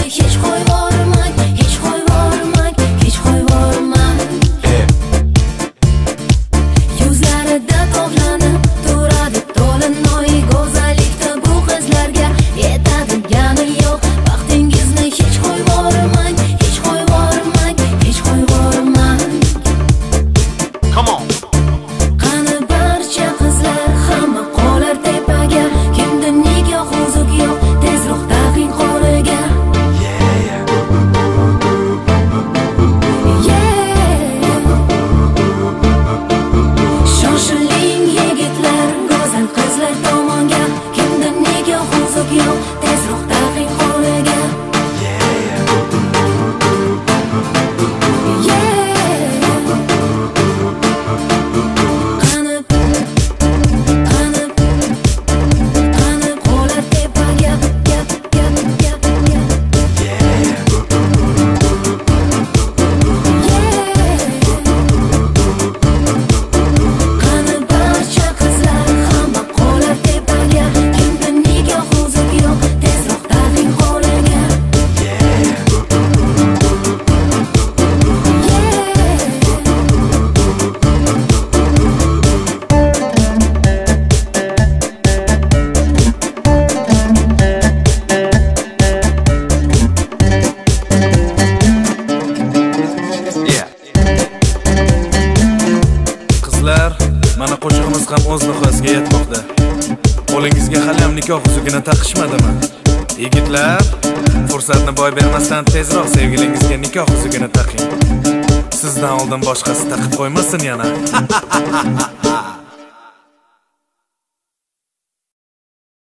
hech qo'yvormang, hech qo'yvormang, hech qo'yvormang. Yuzlarida toblanib turadi to'linoy go'zallikda bu qizlarga yetadi gani yo'q. Vaqtingizni hech qo'yvormang, hech qo'yvormang, hech qo'yvormang. Come on. Qani barcha qizlar hamma qo'lar tepaga, kimda nikoh uzuk yo'q, tezroq taqing qo'liga. Shoshiling yigitlar, go'zal qizlar tomonga, kimda nikoh uzuk yo'q, tezroq taqing qo'liga. Mana qo'shig'imiz ham o'z nihoyasiga yetmoqda. Qo'lingizga hali ham nikoh uzugini taqishmadimi? Yigitlar, fursatni boy bermasdan tezroq sevgilingizga nikoh uzugini taqing. Sizdan oldin boshqasi taqib qo'ymasin yana.